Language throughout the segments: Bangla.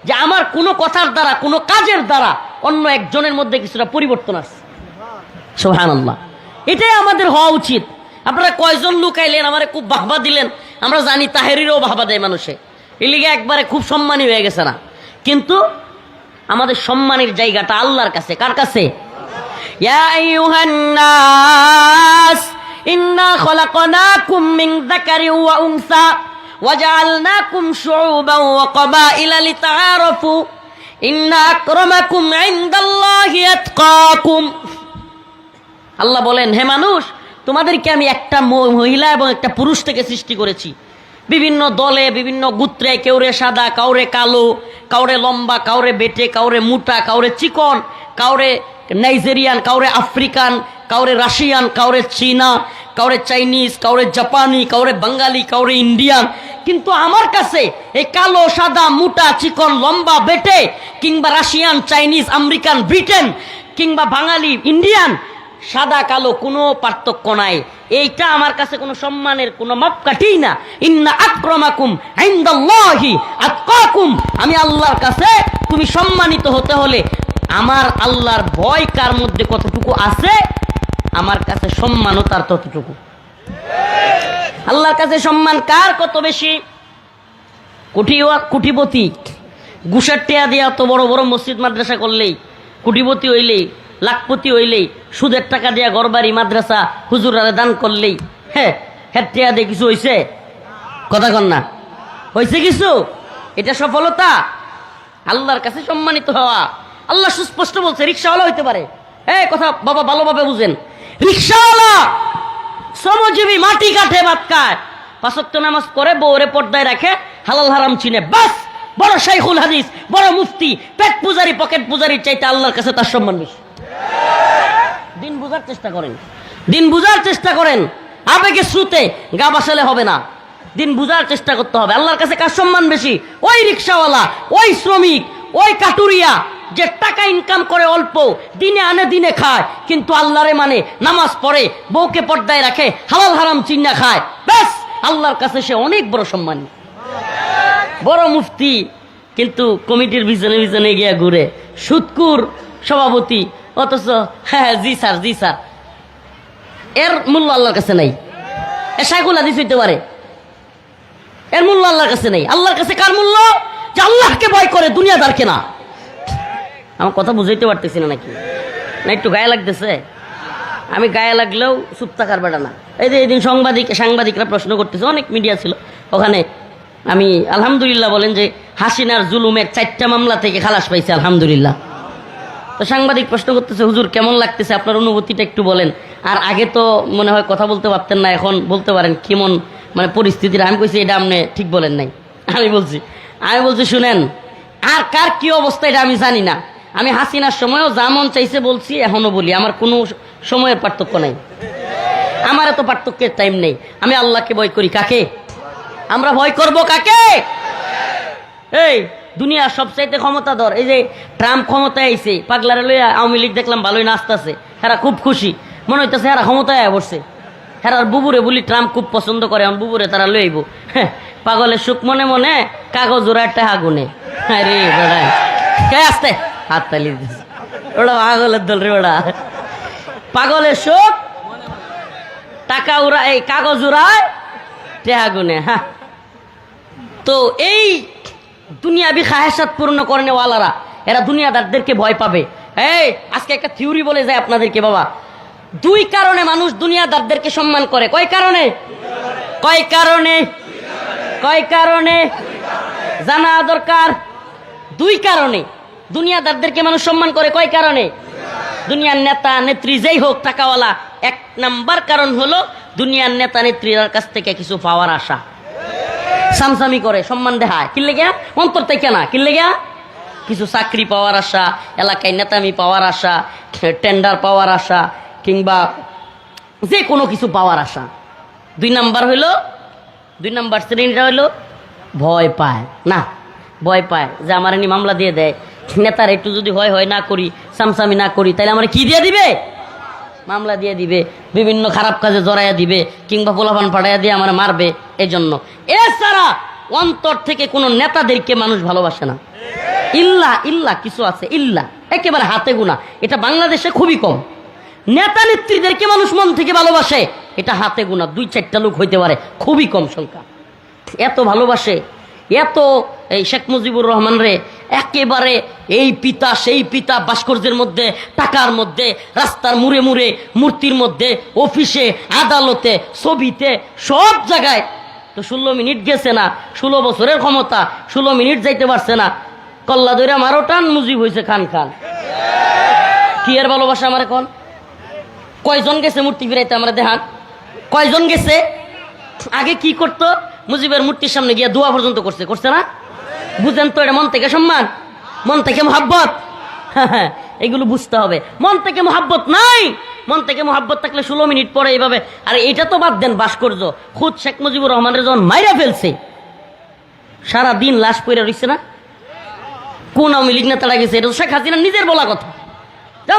যে আমার কোনো কথার দ্বারা কোনো কাজের দ্বারা অন্য একজনের মধ্যে কিছুটা পরিবর্তন আসছে। সুবহানাল্লাহ, এটাই আমাদের হওয়া উচিত। আপনারা কয়জন লোক আইলেন, আমারে খুব বাহবা দিলেন, আমরা জানি তাহেরিরও বাহবা দেয় মানুষে, এই লিগে একবারে খুব সম্মানী হয়ে গেছে না, কিন্তু আমাদের সম্মানের জায়গাটা আল্লাহর কাছে। কার কাছে? ইয়া আইয়ুহান নাস ইন্না খলাকনাকুম মিন যাকারিন ওয়া উনসা ওয়াজআলনাকুম শুউবান ওয়া ক্বাবাইলা লিতাআরাফু ইন্না আকরামাকুম ইনদাল্লাহি আতকাকুম। আল্লাহ বলেন, হে মানুষ, তোমাদেরকে আমি একটা মহিলা এবং একটা পুরুষ থেকে সৃষ্টি করেছি। বিভিন্ন দলে, বিভিন্ন গোত্রে, কেউরে সাদা, কাউরে কালো, কাউরে লম্বা, কাউরে বেটে, কাউরে মোটা, কাউরে চিকন, কাউরে নাইজেরিয়ান, কাউরে আফ্রিকান, কাউরে রাশিয়ান, কাউরে চীনা, কাউরে চাইনিজ, কাউরে জাপানি, কাউরে বাঙালি, কাউরে ইন্ডিয়ান। কিন্তু আমার কাছে এই কালো, সাদা, মোটা, চিকন, লম্বা, বেটে, কিংবা রাশিয়ান, চাইনিজ, আমেরিকান, ব্রিটেন, কিংবা বাঙালি, ইন্ডিয়ান, সাদা কালো কোনো পার্থক্য নাই। এইটা আমার কাছে কোনো সম্মানের কোনো মাপকাঠি না। ইন্না আকরামাকুম ইনদাল্লাহি আতকাকুম। আমি আল্লাহর কাছে তুমি সম্মানিত হতে হলে আমার আল্লাহর ভয় কার মধ্যে কতটুকু আছে, আমার কাছে সম্মানও তার ততটুকু। আল্লাহর কাছে সম্মান কার কত বেশি? কোটিপতি ঘুষের টেয়া দিয়া তো বড় বড় মসজিদ মাদ্রাসা করলেই, কোটিপতি হইলেই, লাখপতি হইলেই, সুদের টাকা দিয়া ঘরবাড়ি, মাদ্রাসা, হুজুরারে দান করলেই, হ্যাঁ টেয়া দিয়ে কিছু হইছে? কথা কন না, হয়েছে কিছু? এটা সফলতা? আল্লাহর কাছে সম্মানিত হওয়া। আল্লাহ সুস্পষ্ট বলছে, রিক্সাওয়ালা হইতে পারে। এই কথা বাবা ভালোভাবে বুঝেন, রিক্সাওয়ালা শ্রমজীবী, মাটি কাঠে, ভাত খায়, 5 ওয়াক্ত নামাজ পড়ে, বউরে পর্দায় রাখে, হালাল হারাম চিনে, বাস বড় শাইখুল হাদিস, বড় মুফতি, পেট পূজারি, পকেট পূজারির চাইতে আল্লাহর কাছে তার সম্মান বেশি। দিন বুঝার চেষ্টা করেন, দিন বুঝার চেষ্টা করেন। আবেগে শ্রুতে গা বাসালে হবে না, দিন বুঝার চেষ্টা করতে হবে। আল্লাহর কাছে কার সম্মান বেশি? ওই রিক্সাওয়ালা, ওই শ্রমিক, ওই কাটুরিয়া যে টাকা ইনকাম করে অল্প, দিনে আনে দিনে খায়, কিন্তু আল্লাহরে মানে, নামাজ পড়ে, বউকে পর্দায় রাখে, হালাল হারাম চিন্না খায়, ব্যাস আল্লাহর কাছে সে অনেক বড় সম্মানী, বড় মুফতি। কিন্তু কমিটির পিছনে পিছনে গিয়া ঘুরে, সুদকুর সভাপতি, অথচ হ্যাঁ জি স্যার, জি স্যার, এর মূল্য আল্লাহর কাছে নাই। এ শাইখুল হাদিস হইতে পারে, এর মূল্য আল্লাহর কাছে নেই। আল্লাহর কাছে কার মূল্য? যে আল্লাহকে ভয় করে, দুনিয়াদারকে না। আমার কথা বুঝাইতে পারতেছি না নাকি? না একটু গায়ে লাগতেছে? আমি গায়ে লাগলেও চুপ থাকার বেড়া না। এই যে এদিন সাংবাদিকরা প্রশ্ন করতেছে, অনেক মিডিয়া ছিল ওখানে, আমি আলহামদুলিল্লাহ বলেন যে হাসিনার জুলুমের 4টা মামলা থেকে খালাস পাইছে আলহামদুলিল্লাহ। তো সাংবাদিক প্রশ্ন করতেছে, হুজুর কেমন লাগতেছে, আপনার অনুভূতিটা একটু বলেন। আর আগে তো মনে হয় কথা বলতে পারতেন না, এখন বলতে পারেন, কেমন মানে পরিস্থিতিটা? আমি কইছি এটা আপনি ঠিক বলেন নাই। আমি বলছি শুনেন, আর কার কি অবস্থা এটা আমি জানি না। আমি হাসিনার সময়ও যা মন চাইছে বলছি, এখনো বলি, আমার কোনো সময়ের পার্থক্য নাই, আমার এত পার্থক্যের টাইম নেই। আমি আল্লাহকে ভয় করি। কাকে আমরা ভয় করব? কাকে? এই দুনিয়ার সবচাইতে ক্ষমতাধর, এই যে ট্রাম্প ক্ষমতায় আইছে, পাগলারে লইয়া আওয়ামী লীগ দেখলাম ভালোই নাচতেছে, হেরা খুব খুশি, মনে হইতেছে হেরা ক্ষমতায় বসছে। হেরার বুবুরে বলি ট্রাম্প খুব পছন্দ করে, এখন বুবুরে তারা লইব। পাগলের সুখ মনে মনে, কাগজ ওরা একটা আগুনে। আরে বেড়ায় কে আসতে হাত তালি দিতেছে, ওটা পাগলের দল রে। ওটা পাগলের সুখ, টাকা উড়া, এই কাগজ উড়ায়, টেহা গুনে। হ্যাঁ, তো এই দুনিয়াবি খাহেসাত পূর্ণ করনে ওয়ালারা, এরা দুনিয়াদারদেরকে ভয় পাবে। এই আজকে একটা থিওরি বলে যায় আপনাদেরকে বাবা, 2 কারণে মানুষ দুনিয়াদারদেরকে সম্মান করে। কয় কারণে? কয় কারণে? কয় কারণে জানা দরকার। 2 কারণে দুনিয়াদারদেরকে মানুষ সম্মান করে। কয় কারণে? দুনিয়ার নেতা নেত্রী যেই হোক, টাকাওয়ালা, 1 নাম্বার কারণ হলো দুনিয়ার নেতা নেত্রীর কাছ থেকে কিছু পাওয়ার আশা, সামসামি করে, সম্মান দেখায়। কিনলে গিয়া অন্তর থেকে না, কিনলে গিয়া কিছু চাকরি পাওয়ার আশা, এলাকায় নেতামি পাওয়ার আশা, টেন্ডার পাওয়ার আশা, কিংবা যে কোনো কিছু পাওয়ার আশা। 2 নাম্বার হইল, 2 নাম্বার শ্রেণীটা হইল ভয় পায় না, ভয় পায় যে আমার এনে মামলা দিয়ে দেয়, নেতার একটু যদি হয় না করি, সামসামি না করি, তাহলে আমার কি দিয়ে দিবে? মামলা দিয়ে দিবে, বিভিন্ন খারাপ কাজে জড়াইয়া দিবে, কিংবা পোলাপান পাঠাইয়া দিয়ে আমার মারবে। এই জন্য এছাড়া অন্তর থেকে কোনো নেতাদেরকে মানুষ ভালোবাসে না। ইল্লা ইল্লা কিছু আছে, ইল্লা একেবারে হাতে গোনা, এটা বাংলাদেশে খুবই কম। নেতা নেত্রীদেরকে মানুষ মন থেকে ভালোবাসে, এটা হাতে গোনা 2-4টা লোক হইতে পারে, খুবই কম সংখ্যা। এত ভালোবাসে, এত এই শেখ মুজিবুর রহমান রে একেবারে এই পিতা সেই পিতা, ভাস্কর্যের মধ্যে, টাকার মধ্যে, রাস্তার মুড়ে মুড়ে, মূর্তির মধ্যে, অফিসে, আদালতে, ছবিতে, সব জায়গায়। তো 16 মিনিট গেছে না, 16 বছরের ক্ষমতা, 16 মিনিট যাইতে পারছে না, কল্লা ধরে আমারও টান মুজিব হয়েছে খান খান। কি এর ভালোবাসা আমার এখন? কয়জন গেছে মূর্তি ফিরাইতে আমরা দেখান? কয়জন গেছে? আগে কি করতো? মুজিবের মূর্তির সামনে গিয়ে দোয়া পর্যন্ত করছে, করছে না? বুঝেন তো, এটা মন থেকে সম্মান, মন থেকে মোহাব্বত। এগুলো বুঝতে হবে। মন থেকে মোহাব্বত নাই, মন থেকে মোহাব্বত থাকলে 16 মিনিট পরে এইভাবে। আর এটা তো বাদ দেন, ভাস্কর্য খুদ শেখ মুজিবুর রহমানের যখন মাইরা ফেলছে, সারা দিন লাশ পইরা রইছে না? কোন আওয়ামী লীগ নেতারা গেছে? এটা তো শেখ হাসিনা নিজের বলা কথা।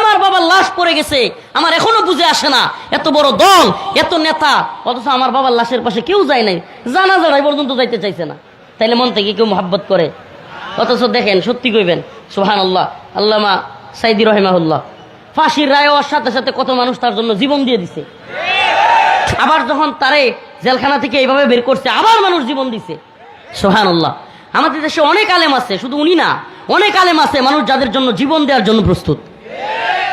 আমার বাবার লাশ পড়ে গেছে, আমার এখনো বুঝে আসে না, এত বড় দল, এত নেতা, অথচ আমার বাবার লাশের পাশে কেউ যায় নাই, জানাজারাই পর্যন্ত যাইতে চাইছে না। তাইলে মন থেকে কেউ মোহাব্বত করে? অথচ দেখেন, সত্যি কইবেন, সুবহানাল্লাহ, আল্লামা সাইদি রহিমাহুল্লাহ ফাঁসির রায় হওয়ার সাথে সাথে কত মানুষ তার জন্য জীবন দিয়ে দিছে। আবার যখন তারে জেলখানা থেকে এইভাবে বের করছে, আবার মানুষ জীবন দিছে। সুবহানাল্লাহ। আমাদের দেশে অনেক আলেম আছে, শুধু উনি না, অনেক আলেম আছে মানুষ যাদের জন্য জীবন দেওয়ার জন্য প্রস্তুত।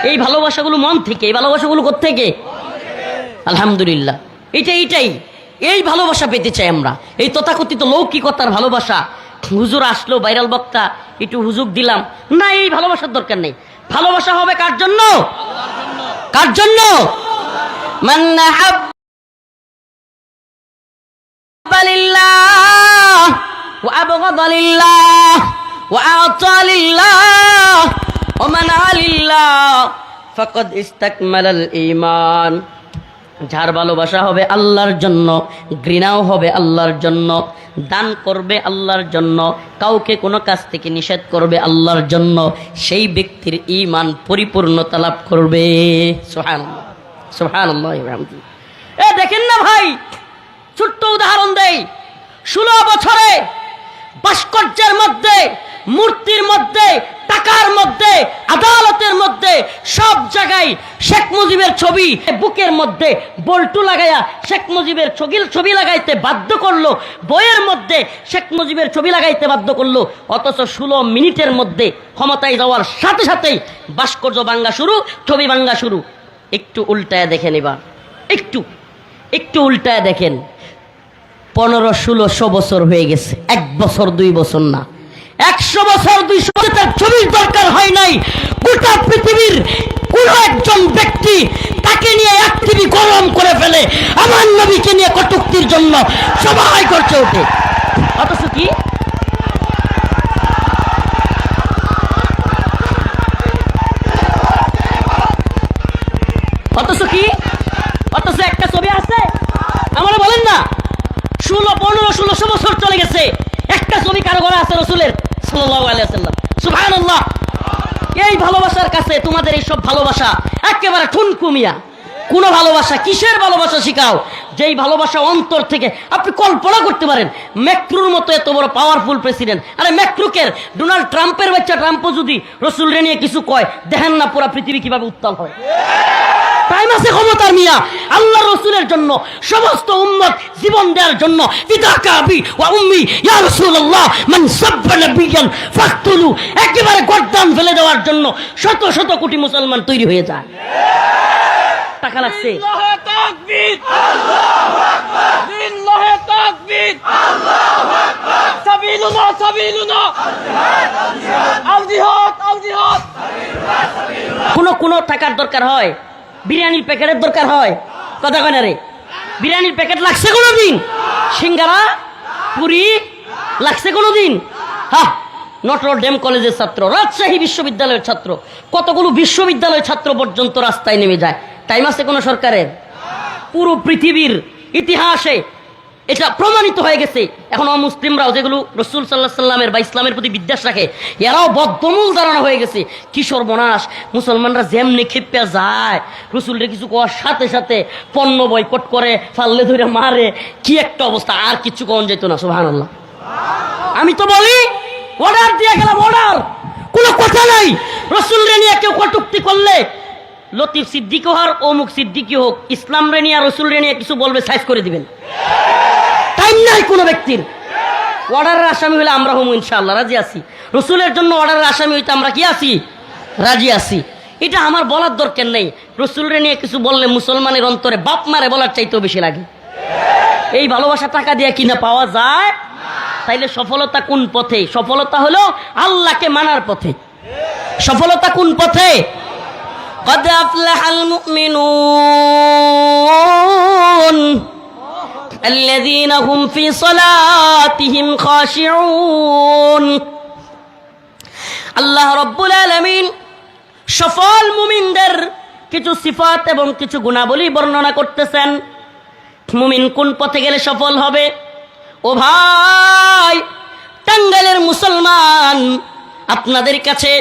এই ভালোবাসাগুলো মন থেকে, এই ভালোবাসাগুলো কোত্থেকে? আলহামদুলিল্লাহ। এইটাই এই ভালোবাসা পেতে চাই আমরা, এই তথাকথিত লৌকিকতার ভালোবাসা। হুজুর আসলো, ভাইরাল বক্তা, একটু হুজুর দিলাম না, এই ভালোবাসার দরকার নেই। ভালোবাসা হবে কার জন্য? কার জন্য? মান আহাব্বা লিল্লাহ ওয়া আবগাদা লিল্লাহ ওয়া আ'তা লিল্লাহ ওয়া মানা লিল্লাহ ফাকাদ ইসতাকমালাল ঈমান। যার ভালোবাসা হবে আল্লাহর জন্য, ঘৃণাও হবে আল্লাহর জন্য, দান করবে আল্লাহর জন্য, কাউকে কোনো কাজ থেকে নিষেধ করবে আল্লাহর জন্য, সেই ব্যক্তির ঈমান পরিপূর্ণতা লাভ করবে। সুবহানাল্লাহ, সুবহানাল্লাহ। দেখেন না ভাই, ছোট্ট উদাহরণ দেই, 16 বছরে ভাস্কর্যের মধ্যে, মূর্তির মধ্যে, টাকার মধ্যে, আদালতের মধ্যে, সব জায়গায় শেখ মুজিবের ছবি, বুকের মধ্যে বল্টু লাগাইয়া শেখ মুজিবের ছবি লাগাইতে বাধ্য করলো, বইয়ের মধ্যে শেখ মুজিবের ছবি লাগাইতে বাধ্য করলো। অথচ 16 মিনিটের মধ্যে ক্ষমতায় যাওয়ার সাথে সাথেই ভাস্কর্য ভাঙ্গা শুরু, ছবি ভাঙ্গা শুরু। একটু উল্টায় দেখেন, এবার একটু উল্টায় দেখেন। 1500-1600 বছর হয়ে গেছে, 1 বছর 2 বছর না, 100 বছর 200 বছর তার ছবির দরকার হয় নাই। গোটা পৃথিবীর কোন একজন ব্যক্তি তাকে নিয়ে এক টিভি গরম করে ফেলে, আমার নবীকে নিয়ে কটূক্তির জন্য সবাই করছে ওঠে। অথচ কি অথচ একটা ছবি আছে, আমরা বলেন না, 1500-1600 বছর চলে গেছে, একটা ছবি কারো ঘরে আছে রাসূলের সাল্লাল্লাহু আলাইহি ওয়াসাল্লাম। সুবহানাল্লাহ। এই ভালোবাসার কাছে তোমাদের এই সব ভালোবাসা একেবারে ঠুনকুমিয়া। কোন ভালোবাসা, কিসের ভালোবাসা শিখাও? যেই ভালোবাসা অন্তর থেকে আপনি কল্পনা করতে পারেন। ম্যাক্রোর মতো এত বড় পাওয়ারফুল প্রেসিডেন্ট, আরে ম্যাক্রোকের, ডোনাল্ড ট্রাম্পের বাচ্চা ট্রাম্পও যদি রসুলরে নিয়ে কিছু কয়, দেখেন না পুরা পৃথিবী কিভাবে উত্তাল হয়। টাইম আছে ক্ষমতার মিয়া, আল্লাহ রসুলের জন্য সমস্ত উম্মত জীবন দেওয়ার জন্য। ফিদাকা আবি ওয়া উম্মি ইয়া রাসূলুল্লাহ মান সাব্বা নাবিয়ান ফাকতুলু, একেবারে গর্দান ফেলে দেওয়ার জন্য শত শত কোটি মুসলমান তৈরি হয়ে যায়। টাকা লাগছে, লিল্লাহি তাকবীর, আল্লাহু আকবার, লিল্লাহি তাকবীর, আল্লাহু আকবার, সাবিলুনা সাবিলুনা, আল জিহাদ আল জিহাদ। কোন টাকার দরকার হয়? বিরিয়ানির প্যাকেটের দরকার হয়? কথা কয় না রে, বিরিয়ানির প্যাকেট লাগছে কোনোদিন? সিঙ্গারা পুরি লাগছে কোনোদিন? হ্যাঁ, নটর ডেম কলেজের ছাত্র, রাজশাহী বিশ্ববিদ্যালয়ের ছাত্র, কতগুলো বিশ্ববিদ্যালয়ের ছাত্র পর্যন্ত রাস্তায় নেমে যায়। টাইম আছে কোন সরকারের? পুরো পৃথিবীর ইতিহাসে এটা প্রমাণিত হয়ে গেছে। এখন অমুসলিমরাও যেগুলো রসুল সাল্লাল্লাহু আলাইহি সাল্লামের বা ইসলামের প্রতি বিদ্বেষ রাখে, এরাও বদ্ধমূল ধারণা হয়ে গেছে। কি সর্বনাশ, মুসলমানরা যেমনি ক্ষেপে যায়, রসুলরে কিছু কোয়ার সাথে সাথে পণ্য বয়কট করে, ফাল্লে ধরে মারে, কি একটা অবস্থা, আর কিছু কম যেত না। সুবহানাল্লাহ। আমি তো বলি অর্ডার দিয়ে গেলাম, অর্ডার কথা নাই। রসুলরে নিয়ে কেউ কটূক্তি করলে লতিফ সিদ্দিকী হোক অমুক সিদ্দিকী হোক, ইসলাম রে নিয়ে রসুলরে নিয়ে কিছু বলবে সাইজ করে দিবেন। টাইম নাই কোনো ব্যক্তির। অর্ডারের আসামি হলে আমরা হমু ইনশাআল্লাহ, রাজি আছি। রসুলের জন্য অর্ডারের আসামি হইতে আমরা কি আছি? রাজি আছি। এটা আমার বলার দরকার নেই। রসুলরে নিয়ে কিছু বললে মুসলমানের অন্তরে বাপ মারে বলার চাইতেও বেশি লাগে। এই ভালোবাসা টাকা দিয়ে কিনা পাওয়া যায়? তাইলে সফলতা কোন পথে? সফলতা হলো আল্লাহকে মানার পথে। সফলতা কোন পথে? قد أفلح المؤمنون الذين هم في صلاتهم خاشعون। আল্লাহ রব্বুল আলামিন সফল মুমিনদের কিছু সিফাত এবং কিছু গুণাবলী বর্ণনা করতেছেন। মুমিন কোন পথে গেলে সফল হবে? ও ভাই টাঙ্গাইলের মুসলমান, আপনাদের কাছে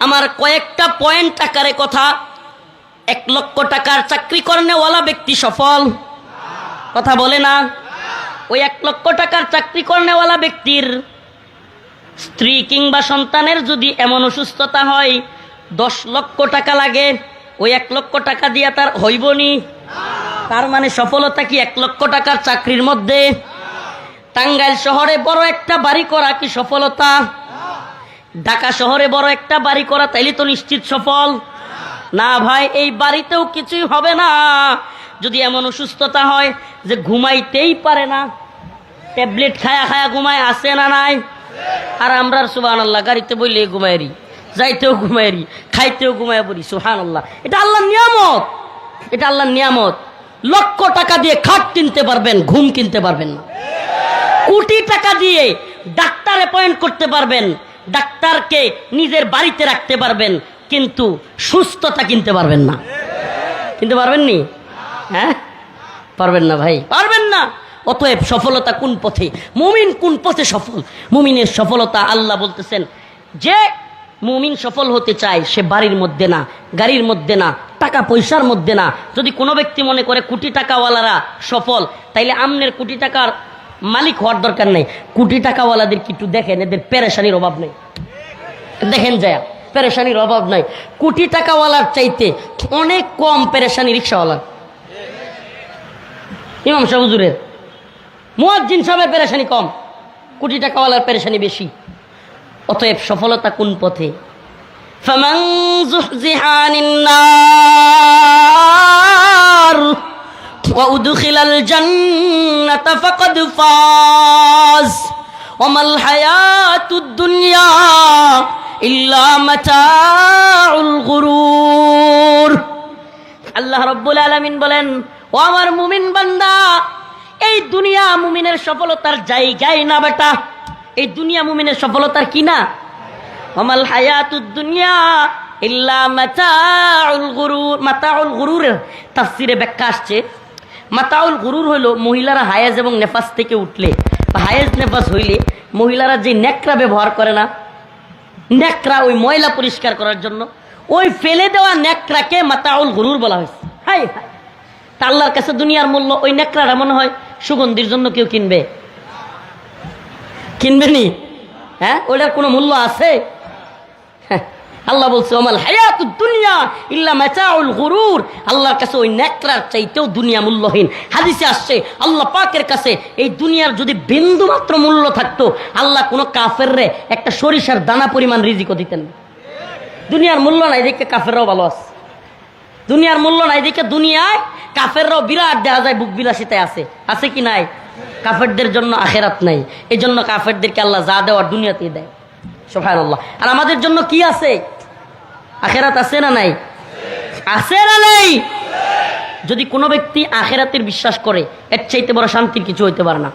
আমার কয়েকটা পয়েন্ট আকারে কথা। 1 লক্ষ টাকার চাকরি করেনেওয়ালা ব্যক্তি সফল? কথা বলে না। ওই 1 লক্ষ টাকার চাকরি করেনেওয়ালা ব্যক্তির স্ত্রী কিংবা সন্তানের যদি এমন অসুস্থতা হয় 10 লক্ষ টাকা লাগে, ওই 1 লক্ষ টাকা দিয়া তার হইবনি? তার মানে সফলতা কি 1 লক্ষ টাকার চাকরির মধ্যে? টাঙ্গাইল শহরে বড় একটা বাড়ি করা কি সফলতা? ঢাকা শহরে বড় একটা বাড়ি করা তাইলে তো নিশ্চিত সফল না ভাই। এই বাড়িতেও কিছুই হবে না যদি এমন অসুস্থতা হয় যে ঘুমাইতেই পারে না, ট্যাবলেট খায়া খায়া ঘুমায়, আছে না নাই? আর আমরা সুবহানাল্লাহ গাড়িতে বইলে ঘুমাইরি, যাইতেও ঘুমাইরি, খাইতেও ঘুমায় পড়ি। সুবহানাল্লাহ, এটা আল্লাহর নিয়ামত। এটা আল্লাহর নিয়ামত। লক্ষ টাকা দিয়ে খাট কিনতে পারবেন, ঘুম কিনতে পারবেন না। কোটি টাকা দিয়ে ডাক্তার অ্যাপয়েন্ট করতে পারবেন, ডাক্তারকে নিজের বাড়িতে রাখতে পারবেন, কিন্তু সুস্থতা কিনতে পারবেন না। কিনতে পারবেন নি? হ্যাঁ, পারবেন না ভাই, পারবেন না। অতএব সফলতা কোন পথে? মুমিন কোন পথে সফল? মুমিনের সফলতা আল্লাহ বলতেছেন যে মুমিন সফল হতে চায় সে বাড়ির মধ্যে না, গাড়ির মধ্যে না, টাকা পয়সার মধ্যে না। যদি কোনো ব্যক্তি মনে করে কোটি টাকাওয়ালারা সফল, তাইলে আমনের কোটি টাকার মালিক হওয়ার দরকার নেই। কোটি টাকাওয়ালাদের একটু দেখেন, এদের পেরেশানির অভাব নেই। দেখেন যায় পেরেশানির অভাব নাই। কোটি টাকাওয়ালার চাইতে অনেক কম পেরেশানি রিক্সাওয়ালার। ইমাম সাহেব হুজুরের, মুয়াজ্জিন সাহেবের পেরেশানি কম, কোটি টাকাওয়ালার পেরেশানি বেশি। অতএব সফলতা কোন পথে? ফামান যুহজিহা আনিন নার ওয়া উদখিলাল জান্নাতা ফাকাদ ফাজ ওয়া মাল হায়াতুদ দুনিয়া ইল্লা মাতাউল গুরুর। আল্লাহ রাব্বুল আলামিন বলেন, ও আমার মুমিন বান্দা, এই দুনিয়া মুমিনের সফলতার জায়গায় না বেটা। এই দুনিয়া মুমিনের সফলতার কি না? ওয়ামাল হায়াতুদ দুনিয়া ইল্লা মাতাউল গুরুর। মাতাউল গুরুরের তাফসিরে ব্যাখ্যা আসছে, মাতাউল গুরুর হলো মহিলারা হায়েজ এবং নেফাস থেকে উঠলে বা হায়েজ নেফাস হইলে মহিলারা যে নেকড়া ব্যবহার করে না, নেকড়া ওই ময়লা পরিষ্কার করার জন্য, ওই ফেলে দেওয়া নেকড়াকে মাতাউল গুরুর বলা হয়েছে। হাই হাই, তা আল্লাহর কাছে দুনিয়ার মূল্য ওই নেকড়াটা মনে হয় সুগন্ধির জন্য কেউ কিনবে? কিনবে নি? হ্যাঁ, ওইটার কোনো মূল্য আছে? আল্লাহ বলছে ওমাল হায়াতুদ দুনিয়া ইল্লা মাতাউল গুরুর। আল্লাহর কাছে ওই নেকড়ার চাইতেও দুনিয়া মূল্যহীন। হাদিসে আসছে আল্লাহ পাকের কাছে এই দুনিয়ার যদি বিন্দু মাত্র মূল্য থাকতো, আল্লাহ কোনো কাফেররে একটা সরিষার দানা পরিমাণ রিজিকও দিতেন না। দুনিয়ার মূল্য নাই দেখে কাফেররাও ভালো আছে। দুনিয়ার মূল্য নাই দেখে দুনিয়ায় কাফেররাও বিরাট দেখা যায় বুক বিলাসিতায় আছে। আছে কি নাই? কাফেরদের জন্য আখেরাত নাই, এই জন্য কাফেরদেরকে আল্লাহ যা দেওয়ার দুনিয়াতেই দেয়। সুবহানাল্লাহ। আর আমাদের জন্য কি আছে? আখেরাত আছে না নাই? আছে না নাই? যদি কোনো ব্যক্তি আখেরাতের বিশ্বাস করে, এর চাইতে বড় শান্তির কিছু হইতে পারে না।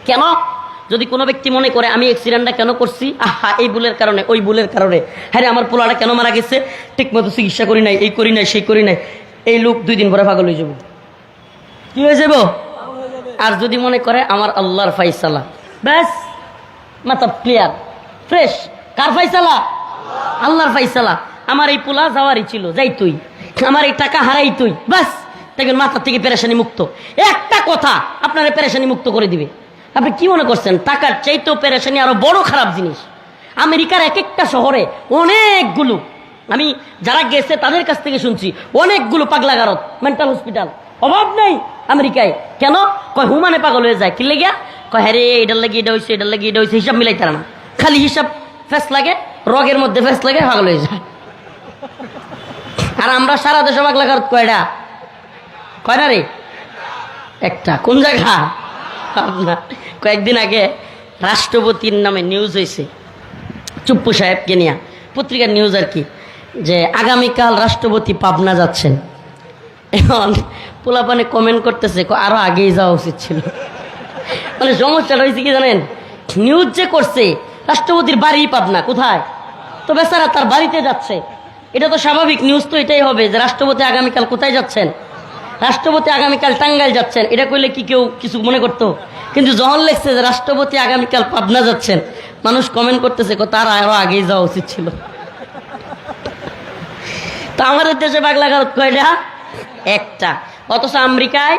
কেন? যদি কোনো ব্যক্তি মনে করে আমি অ্যাক্সিডেন্টটা কেন করছি, আহা এই ভুলের কারণে, ওই ভুলের কারণে, হ্যাঁ আমার পোলাটা কেন মারা গেছে, ঠিক মতো চিকিৎসা করি নাই, এই করি নাই, সেই করি নাই, এই লোক 2 দিন পরে পাগল হয়ে যাব। কি হয়ে যাব? আর যদি মনে করে আমার আল্লাহর ফাইসালা, ব্যাস মাথা ক্লিয়ার, ফ্রেশ। কার ফাইসালা? আল্লাহর ফাইসালা। আমার এই পোলা যাওয়ারই ছিল, যাই তুই, আমার এই টাকা হারাই তুই, ব্যাস দেখবেন মাথা থেকে পেরেশানি মুক্ত। একটা কথা আপনারা পেরেশানি মুক্ত করে দিবে। আপনি কি মনে করছেন টাকার চাইতেও পেরেশানি আরো বড় খারাপ জিনিস? আমেরিকার এক একটা শহরে অনেকগুলো, আমি যারা গেছে তাদের কাছ থেকে শুনছি, অনেকগুলো পাগলাগারত, মেন্টাল হসপিটাল অভাব নেই আমেরিকায়। কেন? কয় হুমানে পাগল হয়ে যায়। কি লেগে? কয় হ্যাঁ রে এটার লাগে এটা হয়েছে, এটার লাগে এটা হয়েছে, হিসাব মিলাইতে না, খালি হিসাব ফেস লাগে, রগের মধ্যে ফেস লাগে, পাগল হয়ে যায়। আর আমরা সারা দেশে পাগলাগারত কয়টা? কয় না রে? একটা। কোন জায়গা? আপনার কয়েকদিন আগে রাষ্ট্রপতির নামে নিউজ হয়েছে, চুপ্পু সাহেবকে নিয়ে, পত্রিকার নিউজ আর কি, যে আগামীকাল রাষ্ট্রপতি পাবনা যাচ্ছেন। এখন পোলাপানে কমেন্ট করতেছে আরো আগেই যাওয়া উচিত ছিল। মানে সমস্যাটা হয়েছে কি জানেন, নিউজ যে করছে রাষ্ট্রপতির বাড়ি পাবনা, কোথায়? তো বেচারা তার বাড়িতে যাচ্ছে। এটা তো স্বাভাবিক, নিউজ তো এটাই হবে যে রাষ্ট্রপতি আগামীকাল কোথায় যাচ্ছেন, রাষ্ট্রপতি আগামীকাল টাঙ্গাইল যাচ্ছেন। এটা করলে কি কেউ কিছু মনে করতো? কিন্তু যখন লেখছে যে রাষ্ট্রপতি আগামীকাল পাবনা যাচ্ছেন, মানুষ কমেন্ট করতেছে তার আরো আগেই যাওয়া উচিত ছিল। তা আমাদের দেশে পাগলাগারত কয়টা? একটা। অথচ আমেরিকায়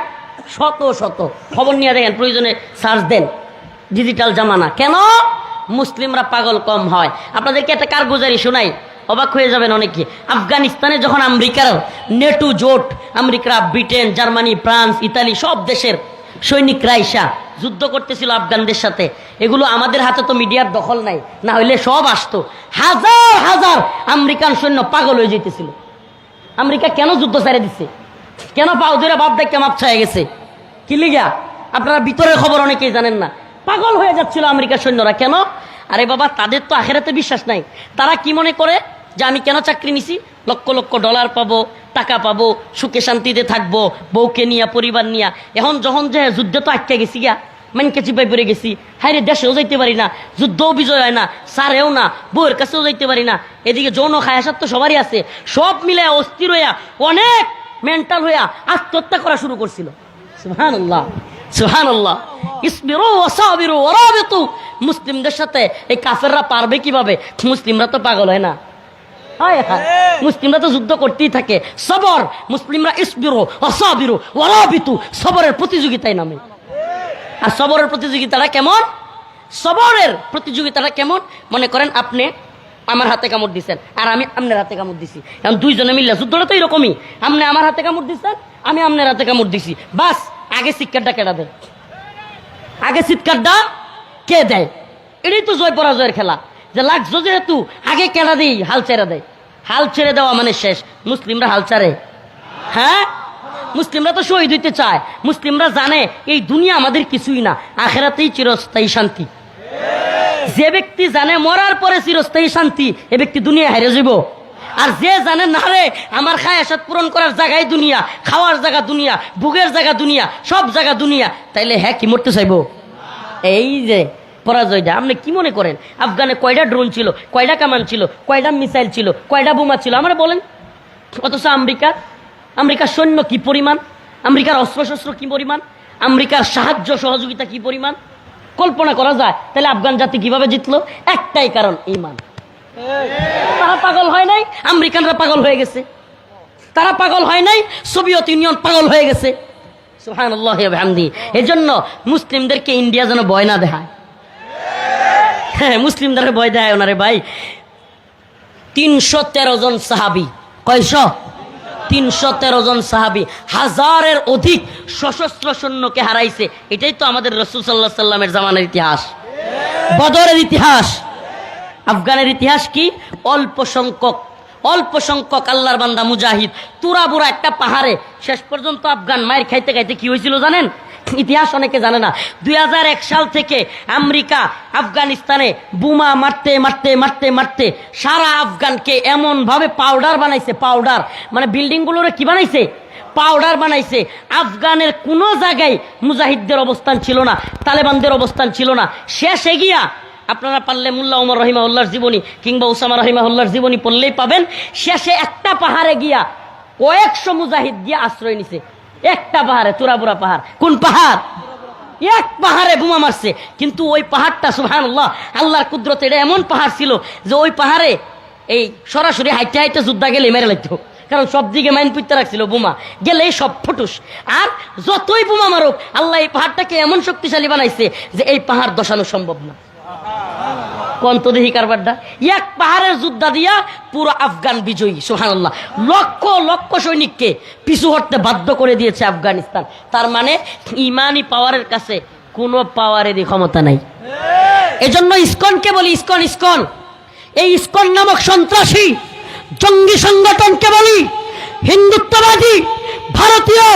শত শত। খবর নিয়ে দেখেন, প্রয়োজনে সার্চ দেন, ডিজিটাল জামানা। কেন? মুসলিমরা পাগল কম হয়। আপনাদেরকে একটা কারগুজারি শোনাই, অবাক হয়ে যাবেন অনেকে। আফগানিস্তানে যখন আমেরিকার নেটো জোট, America, Britain, Germany, France, Italy সব দেশের সৈনিকরা আইসা যুদ্ধ করতেছিল আফগানদের সাথে, এগুলো আমাদের হাতে তো মিডিয়ার দখল নাই, না হইলে সব আসতো। হাজার হাজার আমেরিকান সৈন্য পাগল হয়ে যেতেছিল। আমেরিকা কেন যুদ্ধ ছেড়ে দিচ্ছে? কেন পাও ধরে বাপ দেখতে মাপ ছায় গেছে? কি লিগা? আপনারা ভিতরের খবর অনেকেই জানেন না। পাগল হয়ে যাচ্ছিল আমেরিকার সৈন্যরা। কেন? আরে বাবা, তাদের তো আখেরাতে বিশ্বাস নাই। তারা কি মনে করে যে আমি কেন চাকরি নিছি, লক্ষ লক্ষ ডলার পাবো, টাকা পাবো, সুখে শান্তিতে থাকবো, বউকে নিয়া, পরিবার নিয়া। এখন যখন যে যুদ্ধে তো আটকে গেছি গিয়া, মানকে চিপাই পড়ে গেছি, হায় রে দেশেও যাইতে পারি না, যুদ্ধও বিজয় হয় না, সারেও না, বউয়ের কাছেও যাইতে পারি না, এদিকে যৌন খায়াসাত তো সবারই আছে, সব মিলে অস্থির হইয়া, অনেক মেন্টাল হইয়া আত্মহত্যা করা শুরু করছিল। সুবহানাল্লাহ, সুবহানাল্লাহ। ইসবিরু ওয়াসাবিরু ওয়ারাবিতু। মুসলিমদের সাথে এই কাফেররা পারবে কিভাবে? মুসলিমরা তো পাগল হয় না। মুসলিমরা তো যুদ্ধ করতেই থাকে। সবর, মুসলিমরা ইসবিরু ওয়াসাবিরু ওয়ারাবিতু, সবরের প্রতিযোগিতায় নামে। আর সবরের প্রতিযোগিতাটা কেমন? সবরের প্রতিযোগিতাটা কেমন? মনে করেন আপনি আমার হাতে কামড় দিচ্ছেন আর আমি আপনার হাতে কামড় দিছি, এখন দুইজনে মিললে যুদ্ধটা তো এরকমই। আপনি আমার হাতে কামড় দিচ্ছেন, আমি আপনার হাতে কামড় দিছি, বাস আগে চিৎকারটা কেডা দেয়? আগে চিৎকারটা কে দেয়? এটাই তো জয় পরাজয়ের খেলা, যে লাগছো যেহেতু আগে কেডা দিই, হাল ছেড়ে দেয়। হাল ছেড়ে দেওয়া মানে শেষ। মুসলিমরা হাল ছাড়ে? হ্যাঁ, মুসলিমরা তো শহীদ হইতে চায়। মুসলিমরা জানে এই দুনিয়া আমাদের কিছুই না, আখেরাতেই চিরস্থায়ী শান্তি। যে ব্যক্তি জানে মরার পরে চিরস্থায়ী শান্তি, এ ব্যক্তি দুনিয়া হেরে যাব। আর যে জানে না রে আমার খায়াসাত পূরণ করার জায়গায় দুনিয়া, খাওয়ার জায়গা দুনিয়া, ভোগের জায়গা দুনিয়া, সব জায়গা দুনিয়া, তাইলে হ্যাঁ কি মরতে চাইবো? এই যে পরাজয়টা। আপনি কি মনে করেন আফগানে কয়টা ড্রোন ছিল, কয়টা কামান ছিল, কয়টা মিসাইল ছিল, কয়টা বোমা ছিল? আমরা বলেন। অথচ আমেরিকার সৈন্য কি পরিমাণ, আমেরিকার অস্ত্রশস্ত্র কি পরিমাণ, আমেরিকার সাহায্য সহযোগিতা কি পরিমাণ, কল্পনা করা যায়? তাহলে আফগান জাতি কিভাবে জিতলো? একটাই কারণ, ঈমান। তারা পাগল হয় নাই, আমেরিকানরা পাগল হয়ে গেছে। তারা পাগল হয় নাই, সোভিয়েত ইউনিয়ন পাগল হয়ে গেছে। সুবহানাল্লাহ ওয়া বিহামদিহি। এজন্য মুসলিমদেরকে ইন্ডিয়া যেন ভয় না দেখায়। হ্যাঁ, মুসলিমদের ভয় দেয় ওনারে ভাই। 313 জন সাহাবী, কয়শ? 313 জন সাহাবী, হাজারের অধিক সশস্ত্র সৈন্যকে হারাইছে। এটাই তো আমাদের রাসূল সাল্লাল্লাহু আলাইহি সাল্লামের জামানার ইতিহাস, বদরের ইতিহাস। আফগানের ইতিহাস কি? অল্প সংখ্যক আল্লাহর বান্দা মুজাহিদ, তুরাবুরা একটা পাহাড়ে। শেষ পর্যন্ত আফগান মায়ের খাইতে খাইতে কি হয়েছিল জানেন? ইতিহাস অনেকে জানে না। 2001 সাল থেকে আমেরিকা আফগানিস্তানে বোমা মারতে মারতে মারতে মারতে সারা আফগানকে এমন ভাবে পাউডার বানাইছে। পাউডার মানে বিল্ডিংগুলোর কি বানাইছে? পাউডার বানাইছে। আফগানের কোনো জায়গায় মুজাহিদদের অবস্থান ছিল না, তালেবানদের অবস্থান ছিল না। শেষে গিয়া আপনারা পারলে মোল্লা ওমর রহিমাহুল্লাহর জীবনী কিংবা উসামা রহিমাহুল্লাহর জীবনী পড়লেই পাবেন, শেষে একটা পাহাড়ে গিয়া কয়েকশো মুজাহিদ গিয়া আশ্রয় নিছে। একটা পাহাড়ে, তুরাবুরা পাহাড়। কোন পাহাড়? এক পাহাড়ে বোমা মারছে। কিন্তু ওই পাহাড়টা সুবহানাল্লাহ, আল্লাহর কুদরতে, এটা এমন পাহাড় ছিল যে ওই পাহাড়ে এই সরাসরি হাইটে হাইটে যুদ্ধা গেলে মেরে লাগতো, কারণ সব দিকে মাইন পুঁততে রাখছিল, বোমা গেলে সব ফুটুস। আর যতই বোমা মারুক, আল্লাহ এই পাহাড়টাকে এমন শক্তিশালী বানাইছে যে এই পাহাড় দশানো সম্ভব না। কন্ত দেহি কারবারটা এক পাহাড়ের যোদ্ধা দিয়া পুরো আফগান বিজয়ী সুবহানাল্লাহ লক্ষ লক্ষ সৈনিককে পিছু হটতে বাধ্য করে দিয়েছে আফগানিস্তান তার মানে ইমানি পাওয়ারের কাছে কোনো পাওয়ারেরই ক্ষমতা নাই এজন্য ইসকনকে বলি ইসকন ইসকন এই ইসকন নামক সন্ত্রাসী জঙ্গি সংগঠনকে বলি হিন্দুত্ববাদী ভারতীয়